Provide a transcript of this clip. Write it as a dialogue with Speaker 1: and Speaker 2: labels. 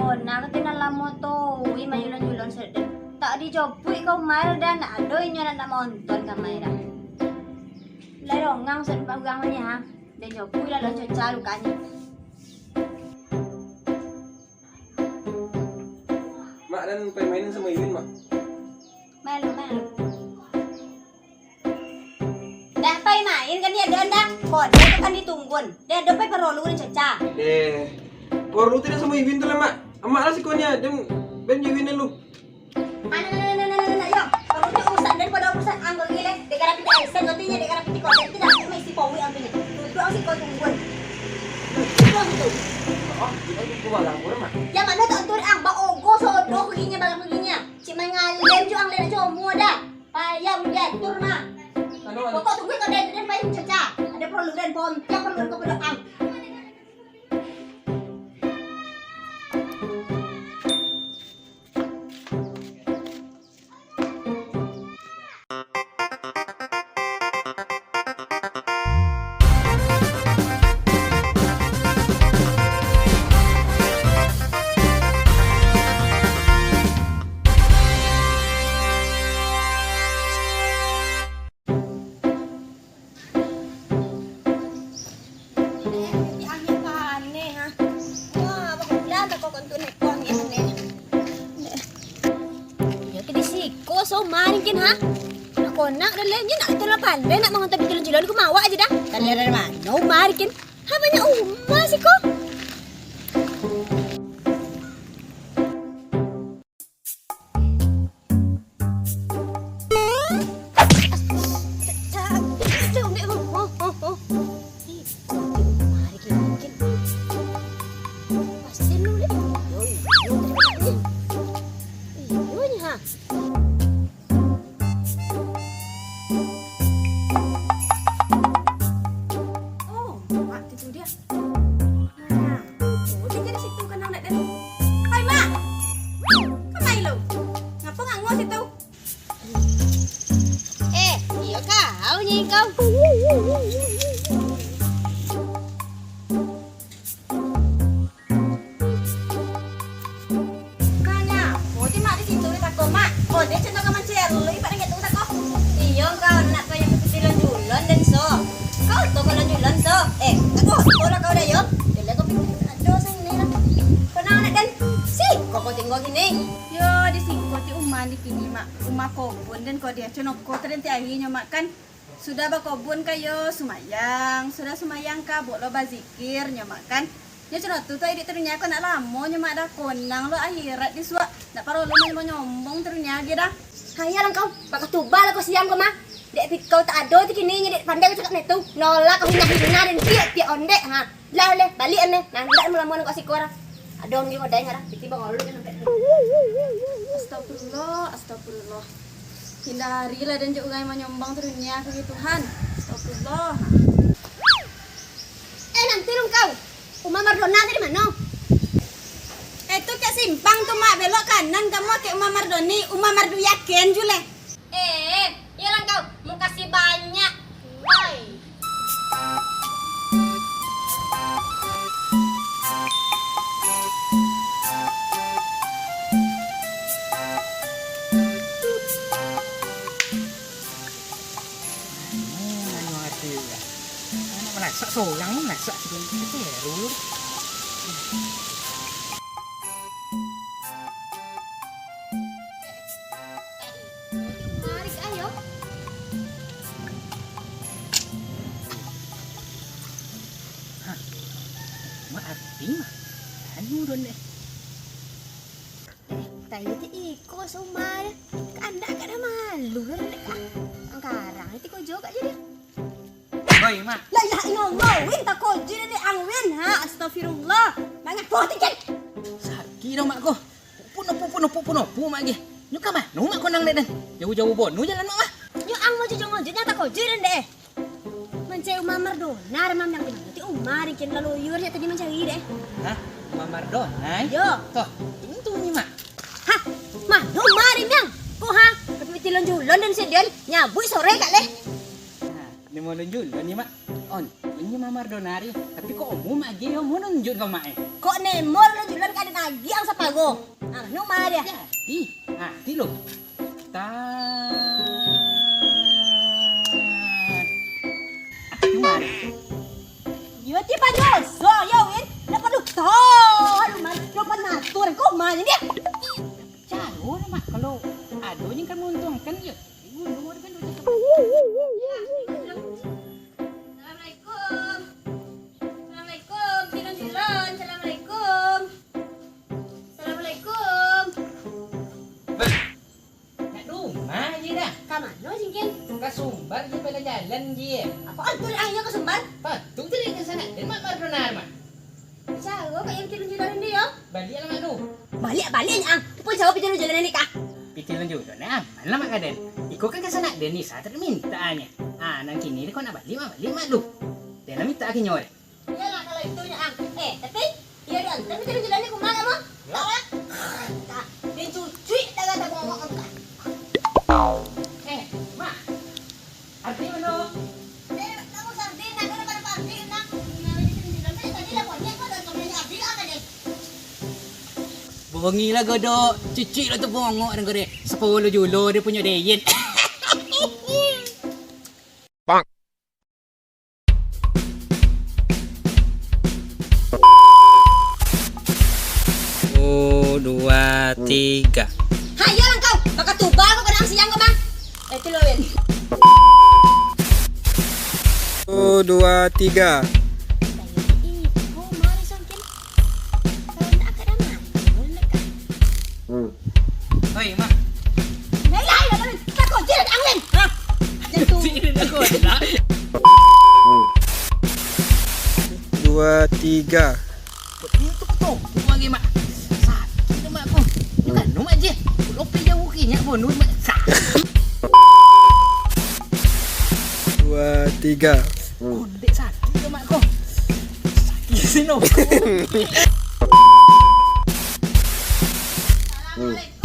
Speaker 1: Rona ketinala mo to. Uy, mayulan-yulan sa din. Tak di jopo ikaw mail dan adoy nyo na namonton ka mayra. Laro ngang sa pagangan niya ha. Dan jopo lalo sa chalo kanya.
Speaker 2: Mak, dan mainin sama Iwin, Mak.
Speaker 1: Mail. Dah pay main kan dia dan dah. Kod dia kan ditunggun. Dia do pay paroluin sa cha.
Speaker 2: Perlu tidak sama Iwin tuh lah, Mak. Emak lah sikonya, dan ben Iwin lu.
Speaker 1: Yo, kalau dia urusan daripada urusan anggo gile, dekara kita esen nantinya dekara kita konten tidak may si Powi ang pinya. Tudo ang si ko tungguan. Tudo.
Speaker 2: Oh, itu gua balang kurang, Mak.
Speaker 1: Ya mana tak tur ang baogo so do ko ginya balang ginya. Si mangalem jo ang lena jo mo da. Payam dia tur na. Pokok tunggu ka den payung caca. Ada perlu den pon, yang perlu ko pada ang. So maringkin ha? Ako nak dali niya nak ito pala nak mga tabi jalan-jalan kumawa aja dah. Dali naman. No maringkin. Haba niya masih ko.
Speaker 3: Yo di sini ti umah di kini mak rumah kobun dan kau dia cenok kau terenti ahinya mak kan sudah bakobun kayo sumayang sudah sumayang ka boleh bazikir nyamak kan nya cenok tu tadi ternyata kau nak lamo nyamak dah konang lo akhirat di suak nak paro lo mau nyombong ternyata dia dah
Speaker 1: Hayal lang kau, pakatubal ako siyang ko ma. Dek kau tak ada ti kini nya dek pandai cakap netu. Nolak kau hina-hina dan tiap onde ha. Lale balik ane nandak mo lamon ko si Kora. Adong di waday nga ra, tiba ngolu kan sampai.
Speaker 3: Astagfirullah. Hindarilah dan juga yang menyombong terusnya ke Tuhan. Astagfirullah.
Speaker 1: Nanti dong kau. Uma Mardona tadi mana?
Speaker 3: Itu kayak simpang tuh mak belok kanan kamu kayak Uma Mardoni, Uma Mardu yakin jule.
Speaker 1: Iya lang kau, mau kasih banyak. Bye.
Speaker 4: Laksa solang laksa itu ya dulu.
Speaker 1: Mari ayo.
Speaker 4: Maaf, mah. Anu don deh.
Speaker 1: Tayo ti iko sumar. Kanda ka na malu na ka. Ang karang iti ko juga jadi.
Speaker 4: Hoy, mak.
Speaker 1: La ilaha illallah, win ta ko jina ni ang win ha. Astagfirullah. Mga poti ket.
Speaker 4: Sakit dong mak ko. Puno mak ge. Nyu ka mah, nu mak ko nang den. Jauh-jauh bonu jalan mak mah.
Speaker 1: Nyo ang mo jujung nya ta ko jina deh. Mencai Uma Mardona ramam nang tinang ti umari ken laluyur ya tadi mencari deh.
Speaker 4: Hah? Mardona?
Speaker 1: Yo.
Speaker 4: Toh, itu nih mak.
Speaker 1: Hah, mah umari nyang. Ko ha, tapi tilon julon dan sedian nyabui sore kak leh.
Speaker 4: Ni mau nunjuk ni mak. On, ini mama donari. Tapi kok umum aja yo mau nunjuk kau mak.
Speaker 1: Kok nemor lo jualan kadang lagi ang sapago. Ah, no dia.
Speaker 4: Jadi, ti lo. Cuma
Speaker 1: Yo ti pa yo. So yo win. Napaduk to. Luman, lo panatur ko man ini.
Speaker 4: caro na mak kalau adonya kan menguntungkan ya. Ibu luar kan udah
Speaker 1: Assalamualaikum. Assalamualaikum. Silon. Assalamualaikum. Assalamualaikum.
Speaker 4: nak rumah je dah.
Speaker 1: Kamano singkin?
Speaker 4: Kasumbar je pada jalan je.
Speaker 1: Apaan tuh angnya kesumbar?
Speaker 4: Patung tu ke sana. Dan mak mardonar mak.
Speaker 1: Sago kayak yang jalan ini yo.
Speaker 4: Balik lah mak tu.
Speaker 1: Balik ang. Pun sawo pijen jalan ini kah?
Speaker 4: Pikiran juga nah. Mana mak kaden. Iko kan ke sana dan ni saya termintaannya. Nang kini kau nak balik mak lu. Dan nak minta ke nyor.
Speaker 1: Iyalah kalau itunya ang. Tapi iya doang. Tapi pijen jalan ini kumaha mo? Tahu lah. Din cuci dagang ngomong ang.
Speaker 4: Mak. Artinya mana?
Speaker 1: Kamu sardin nak kena pada sardin nak. Tadi lah pokoknya kau dah kembali abdi apa deh.
Speaker 4: Bongi lah godok. Cuci lah tu bongok dan gore. 10 julo dia punya diet.
Speaker 2: Bang.
Speaker 4: Oh, 2, 3.
Speaker 1: Hayo lang kau. Baka tuba ko kanang siyang ko bang. Tilawin.
Speaker 2: 1, 2, 3.
Speaker 4: Oi, mak.
Speaker 1: Nilai lah kami. Tako jirat angin. Ha? Jantung.
Speaker 4: Sini aku ada.
Speaker 2: 2, 3.
Speaker 4: Itu betul. Aku lagi mak. Sakit tu mak aku. Bukan rumah je. Lopi jauh kinya pun mak.
Speaker 2: 2, 3.
Speaker 4: Oh, dek sakit tu mak aku. Sakit sini.
Speaker 1: Assalamualaikum.